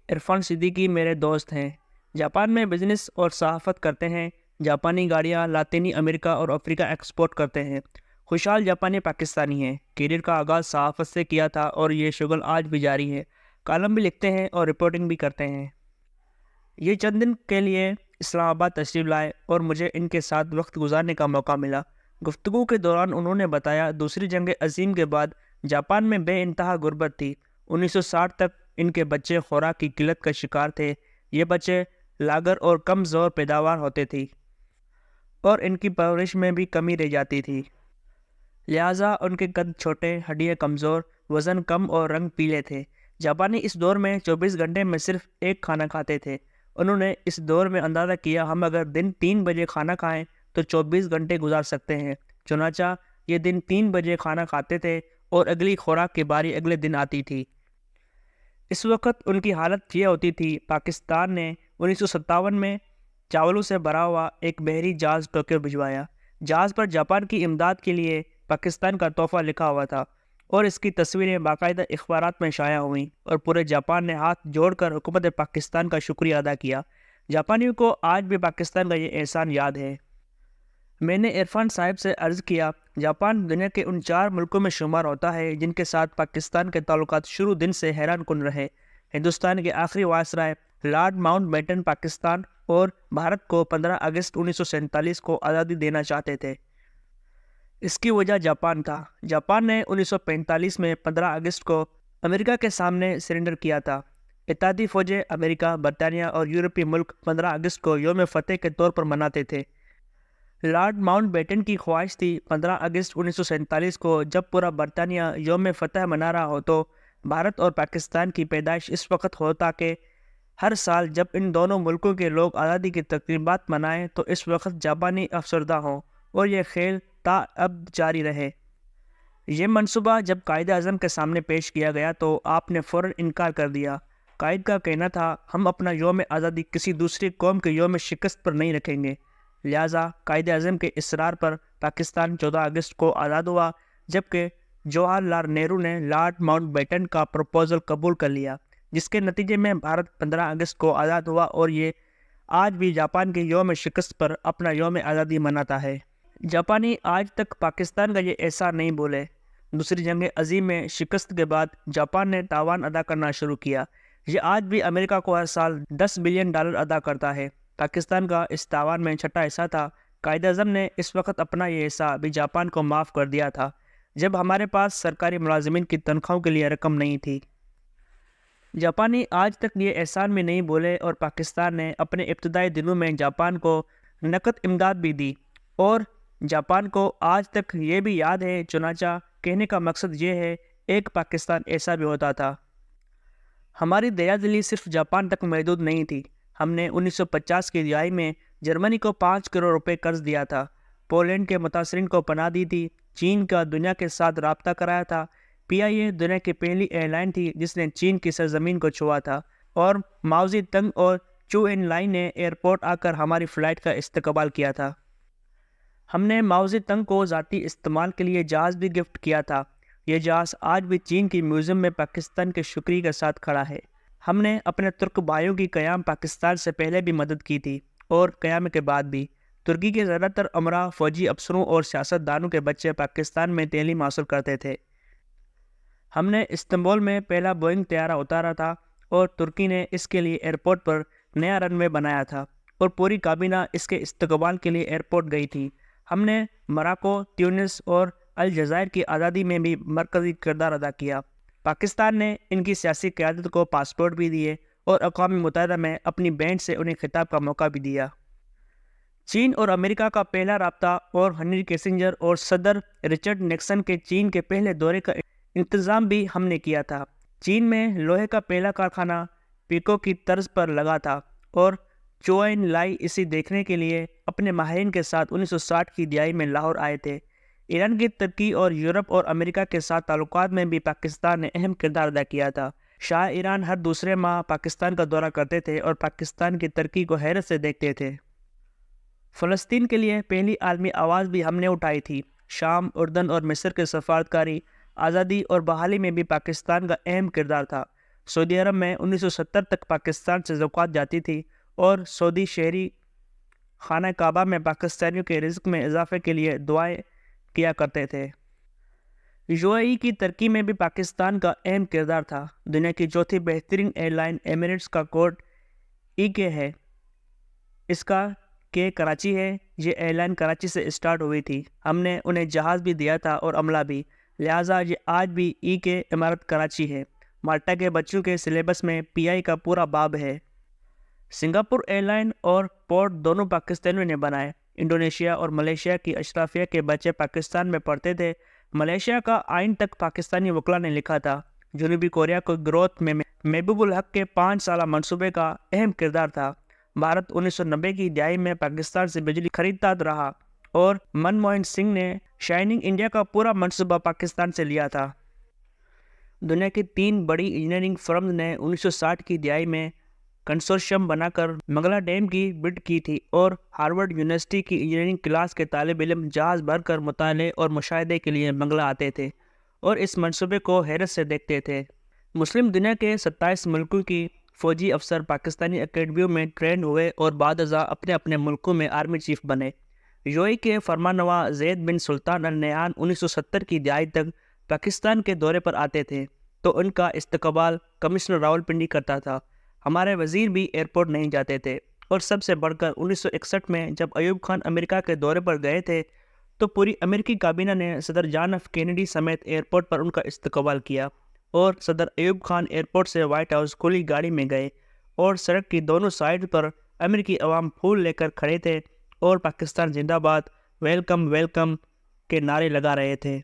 عرفان صدیقی میرے دوست ہیں۔ جاپان میں بزنس اور صحافت کرتے ہیں۔ جاپانی گاڑیاں لاطینی امریکہ اور افریقہ ایکسپورٹ کرتے ہیں۔ خوشحال جاپانی پاکستانی ہیں۔ کیریئر کا آغاز صحافت سے کیا تھا اور یہ شغل آج بھی جاری ہے۔ کالم بھی لکھتے ہیں اور رپورٹنگ بھی کرتے ہیں۔ یہ چند دن کے لیے اسلام آباد تشریف لائے اور مجھے ان کے ساتھ وقت گزارنے کا موقع ملا۔ گفتگو کے دوران انہوں نے بتایا دوسری جنگ عظیم کے بعد جاپان میں بے انتہا غربت تھی۔ 1960 تک ان کے بچے خوراک کی قلت کا شکار تھے۔ یہ بچے لاغر اور کم زور پیداوار ہوتے تھی اور ان کی پرورش میں بھی کمی رہ جاتی تھی، لہٰذا ان کے قد چھوٹے، ہڈیاں کمزور، وزن کم اور رنگ پیلے تھے۔ جاپانی اس دور میں 24 گھنٹے میں صرف ایک کھانا کھاتے تھے۔ انہوں نے اس دور میں اندازہ کیا ہم اگر دن 3 بجے کھانا کھائیں تو 24 گھنٹے گزار سکتے ہیں۔ چنانچہ یہ دن 3 بجے کھانا کھاتے تھے اور اگلی خوراک کی باری اگلے دن آتی تھی۔ اس وقت ان کی حالت یہ ہوتی تھی، پاکستان نے 1957 میں چاولوں سے بھرا ہوا ایک بحری جہاز ٹوکیو بھجوایا۔ جہاز پر جاپان کی امداد کے لیے پاکستان کا تحفہ لکھا ہوا تھا اور اس کی تصویریں باقاعدہ اخبارات میں شائع ہوئیں اور پورے جاپان نے ہاتھ جوڑ کر حکومت پاکستان کا شکریہ ادا کیا۔ جاپانیوں کو آج بھی پاکستان کا یہ احسان یاد ہے۔ میں نے عرفان صاحب سے عرض کیا، جاپان دنیا کے ان 4 ملکوں میں شمار ہوتا ہے جن کے ساتھ پاکستان کے تعلقات شروع دن سے حیران کن رہے۔ ہندوستان کے آخری viceroy lord Mountbatten Pakistan اور بھارت کو 15 اگست 1947 کو آزادی دینا چاہتے تھے۔ اس کی وجہ جاپان تھا۔ جاپان نے 1945 میں 15 اگست کو امریکہ کے سامنے سرنڈر کیا تھا۔ اتحادی فوجیں امریکہ، برطانیہ اور یورپی ملک 15 اگست کو یوم فتح کے طور پر مناتے تھے۔ لارڈ ماؤنٹ بیٹن کی خواہش تھی 15 اگست 1947 کو جب پورا برطانیہ یوم فتح منا رہا ہو تو بھارت اور پاکستان کی پیدائش اس وقت ہو تاکہ ہر سال جب ان دونوں ملکوں کے لوگ آزادی کی تقریبات منائیں تو اس وقت جاپانی افسردہ ہوں اور یہ کھیل تا اب جاری رہے۔ یہ منصوبہ جب قائد اعظم کے سامنے پیش کیا گیا تو آپ نے فوراً انکار کر دیا۔ قائد کا کہنا تھا ہم اپنا یوم آزادی کسی دوسری قوم کے یوم شکست پر نہیں رکھیں گے۔ لہٰذا قائد اعظم کے اصرار پر پاکستان 14 اگست کو آزاد ہوا، جبکہ جواہر لال نہرو نے لارڈ ماؤنٹ بیٹن کا پروپوزل قبول کر لیا، جس کے نتیجے میں بھارت 15 اگست کو آزاد ہوا اور یہ آج بھی جاپان کے یوم شکست پر اپنا یوم آزادی مناتا ہے۔ جاپانی آج تک پاکستان کا یہ احسان نہیں بھولے۔ دوسری جنگ عظیم میں شکست کے بعد جاپان نے تاوان ادا کرنا شروع کیا۔ یہ آج بھی امریکہ کو ہر سال $10 بلین ادا کرتا ہے۔ پاکستان کا اس تاوان میں چھٹا حصہ تھا۔ قائد اعظم نے اس وقت اپنا یہ حصہ بھی جاپان کو معاف کر دیا تھا جب ہمارے پاس سرکاری ملازمین کی تنخواہوں کے لیے رقم نہیں تھی۔ جاپانی آج تک یہ احسان بھی نہیں بھولے اور پاکستان نے اپنے ابتدائی دنوں میں جاپان کو نقد امداد بھی دی اور جاپان کو آج تک یہ بھی یاد ہے۔ چنانچہ کہنے کا مقصد یہ ہے، ایک پاکستان ایسا بھی ہوتا تھا۔ ہماری دیا دلی صرف جاپان تک محدود نہیں تھی۔ ہم نے 1950 کی دہائی میں جرمنی کو 5 کروڑ روپے قرض دیا تھا، پولینڈ کے متاثرین کو پناہ دی تھی، چین کا دنیا کے ساتھ رابطہ کرایا تھا۔ PIA دنیا کی پہلی ایئر لائن تھی جس نے چین کی سرزمین کو چھوا تھا اور ماؤزی تنگ اور چو این لائی نے ایئرپورٹ آ کر ہماری فلائٹ کا استقبال کیا تھا۔ ہم نے ماؤزی تنگ کو ذاتی استعمال کے لیے جہاز بھی گفٹ کیا تھا۔ یہ جہاز آج بھی چین کی میوزیم میں پاکستان کے شکریہ کے ساتھ کھڑا ہے۔ ہم نے اپنے ترک بھائیوں کی قیام پاکستان سے پہلے بھی مدد کی تھی اور قیام کے بعد بھی۔ ترکی کے زیادہ تر امراء، فوجی افسروں اور سیاست دانوں کے بچے پاکستان میں تعلیم حاصل کرتے تھے۔ ہم نے استنبول میں پہلا بوئنگ طیارہ اتارا تھا اور ترکی نے اس کے لیے ایئرپورٹ پر نیا رن وے بنایا تھا اور پوری کابینہ اس کے استقبال کے لیے ایئرپورٹ گئی تھی۔ ہم نے موراکو، تیونس اور الجزائر کی آزادی میں بھی مرکزی کردار ادا کیا۔ پاکستان نے ان کی سیاسی قیادت کو پاسپورٹ بھی دیے اور اقوام متحدہ میں اپنی بینڈ سے انہیں خطاب کا موقع بھی دیا۔ چین اور امریکہ کا پہلا رابطہ اور ہنری کیسنجر اور صدر رچرڈ نکسن کے چین کے پہلے دورے کا انتظام بھی ہم نے کیا تھا۔ چین میں لوہے کا پہلا کارخانہ پیکو کی طرز پر لگا تھا اور چو این لائی اسے دیکھنے کے لیے اپنے ماہرین کے ساتھ 1960 کی دہائی میں لاہور آئے تھے۔ ایران کی ترقی اور یورپ اور امریکہ کے ساتھ تعلقات میں بھی پاکستان نے اہم کردار ادا کیا تھا۔ شاہ ایران ہر دوسرے ماہ پاکستان کا دورہ کرتے تھے اور پاکستان کی ترقی کو حیرت سے دیکھتے تھے۔ فلسطین کے لیے پہلی عالمی آواز بھی ہم نے اٹھائی تھی۔ شام، اردن اور مصر کے سفارتکاری آزادی اور بحالی میں بھی پاکستان کا اہم کردار تھا۔ سعودی عرب میں 1970 تک پاکستان سے زکوٰۃ جاتی تھی اور سعودی شہری خانہ کعبہ میں پاکستانیوں کے رزق میں اضافے کے لیے دعائیں کیا کرتے تھے۔ UAE کی ترقی میں بھی پاکستان کا اہم کردار تھا۔ دنیا کی چوتھی بہترین ایئر لائن ایمریٹس کا کوڈ EK ہے۔ اس کا کہ کراچی ہے۔ یہ ایئر لائن کراچی سے اسٹارٹ ہوئی تھی۔ ہم نے انہیں جہاز بھی دیا تھا اور عملہ بھی، لہٰذا یہ آج بھی EK امارت کراچی ہے۔ مالٹا کے بچوں کے سلیبس میں PI کا پورا باب ہے۔ سنگاپور ایئر لائن اور پورٹ دونوں پاکستانیوں نے بنائے۔ انڈونیشیا اور ملیشیا کی اشرافیہ کے بچے پاکستان میں پڑھتے تھے۔ ملیشیا کا آئین تک پاکستانی وکلاء نے لکھا تھا۔ جنوبی کوریا کو گروتھ میں محبوب الحق کے 5 سالہ منصوبے کا اہم کردار تھا۔ بھارت 1990 کی دہائی میں پاکستان سے بجلی خریدتا رہا اور منموہن سنگھ نے شائننگ انڈیا کا پورا منصوبہ پاکستان سے لیا تھا۔ دنیا کی 3 بڑی انجینئرنگ فرمز نے 1960 کی دہائی میں کنسورشیم بنا کر منگلا ڈیم کی بڈ کی تھی اور ہارورڈ یونیورسٹی کی انجینئرنگ کلاس کے طالب علم جہاز بھر کر مطالعے اور مشاہدے کے لیے منگلا آتے تھے اور اس منصوبے کو حیرت سے دیکھتے تھے۔ مسلم دنیا کے 27 ملکوں کی فوجی افسر پاکستانی اکیڈمیوں میں ٹرینڈ ہوئے اور بعد ازاں اپنے اپنے ملکوں میں آرمی چیف بنے۔ UAE کے فرمانروا زید بن سلطان ال نہیان 1970 کی دہائی تک پاکستان کے دورے پر آتے تھے تو ان کا استقبال کمشنر راولپنڈی کرتا تھا۔ ہمارے وزیر بھی ایئرپورٹ نہیں جاتے تھے، اور سب سے بڑھ کر 1961 میں جب ایوب خان امریکہ کے دورے پر گئے تھے تو پوری امریکی کابینہ نے صدر جان ایف کینیڈی سمیت ایئرپورٹ پر ان کا استقبال کیا، اور صدر ایوب خان ایئرپورٹ سے وائٹ ہاؤس کھلی گاڑی میں گئے اور سڑک کی دونوں سائڈ پر امریکی عوام پھول لے کر کھڑے تھے اور پاکستان زندہ باد، ویلکم ویلکم کے نعرے لگا رہے تھے۔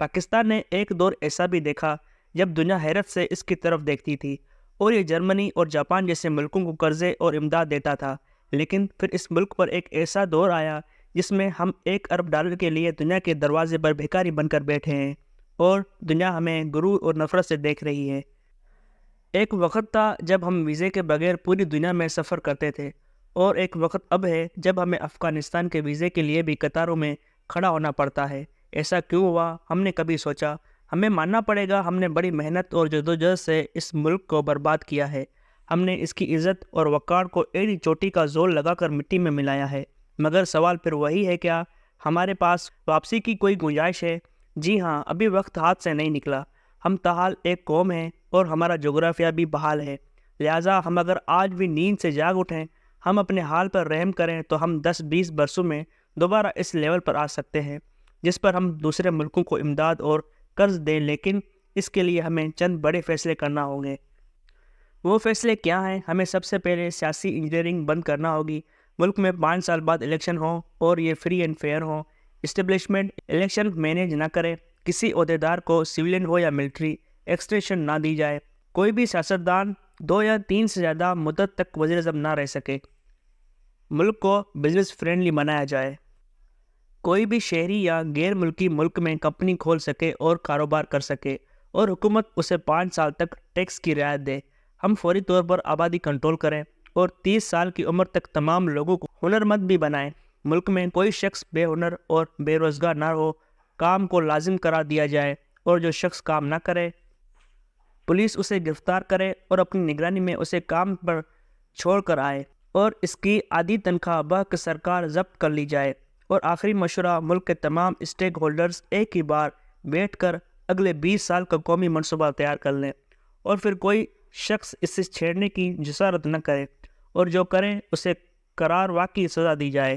پاکستان نے ایک دور ایسا بھی دیکھا جب دنیا حیرت سے اس کی طرف دیکھتی تھی اور یہ جرمنی اور جاپان جیسے ملکوں کو قرضے اور امداد دیتا تھا، لیکن پھر اس ملک پر ایک ایسا دور آیا جس میں ہم $1 ارب کے لیے دنیا کے دروازے پر بھکاری بن کر بیٹھے ہیں اور دنیا ہمیں غرور اور نفرت سے دیکھ رہی ہے۔ ایک وقت تھا جب ہم ویزے کے بغیر پوری دنیا میں سفر کرتے تھے، اور ایک وقت اب ہے جب ہمیں افغانستان کے ویزے کے لیے بھی قطاروں میں کھڑا ہونا پڑتا ہے۔ ایسا کیوں ہوا؟ ہم نے کبھی سوچا؟ ہمیں ماننا پڑے گا، ہم نے بڑی محنت اور جدوجہد سے اس ملک کو برباد کیا ہے۔ ہم نے اس کی عزت اور وقار کو ایڑی چوٹی کا زور لگا کر مٹی میں ملایا ہے، مگر سوال پھر وہی ہے، کیا ہمارے پاس واپسی کی کوئی گنجائش ہے؟ جی ہاں، ابھی وقت ہاتھ سے نہیں نکلا۔ ہم تاحال ایک قوم ہیں اور ہمارا جغرافیہ بھی بحال ہے، لہٰذا ہم اگر آج بھی نیند سے جاگ اٹھیں، ہم اپنے حال پر رحم کریں تو ہم 10-20 برسوں میں دوبارہ اس لیول پر آ سکتے ہیں جس پر ہم دوسرے ملکوں کو امداد اور قرض دیں، لیکن اس کے لیے ہمیں چند بڑے فیصلے کرنا ہوں گے۔ وہ فیصلے کیا ہیں؟ ہمیں سب سے پہلے سیاسی انجینئرنگ بند کرنا ہوگی۔ ملک میں 5 سال بعد الیکشن ہوں اور یہ فری اینڈ فیئر ہوں۔ اسٹیبلشمنٹ الیکشن مینیج نہ کرے، کسی عہدیدار کو سویلین ہو یا ملٹری ایکسٹینشن نہ دی جائے، کوئی بھی سیاستدان 2 یا 3 سے زیادہ مدت تک وزیر اعظم نہ رہ سکے، ملک کو بزنس فرینڈلی بنایا جائے، کوئی بھی شہری یا غیر ملکی ملک میں کمپنی کھول سکے اور کاروبار کر سکے، اور حکومت اسے 5 سال تک ٹیکس کی رعایت دے۔ ہم فوری طور پر آبادی کنٹرول کریں اور 30 سال کی عمر تک تمام لوگوں کو ہنرمند بھی بنائیں۔ ملک میں کوئی شخص بے ہنر اور بے روزگار نہ ہو، کام کو لازم قرار دیا جائے، اور جو شخص کام نہ کرے پولیس اسے گرفتار کرے اور اپنی نگرانی میں اسے کام پر چھوڑ کر آئے، اور اس کی آدھی تنخواہ بحق سرکار ضبط کر لی جائے۔ اور آخری مشورہ، ملک کے تمام اسٹیک ہولڈرز ایک ہی بار بیٹھ کر اگلے 20 سال کا قومی منصوبہ تیار کر لیں، اور پھر کوئی شخص اسے چھیڑنے کی جسارت نہ کرے، اور جو کرے اسے قرار واقعی سزا دی جائے۔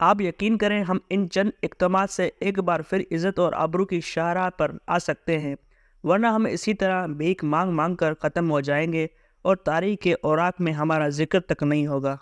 آپ یقین کریں، ہم ان چند اقدامات سے ایک بار پھر عزت اور آبرو کی شاہراہ پر آ سکتے ہیں، ورنہ ہم اسی طرح بھیک مانگ مانگ کر ختم ہو جائیں گے اور تاریخ کے اوراق میں ہمارا ذکر تک نہیں ہوگا۔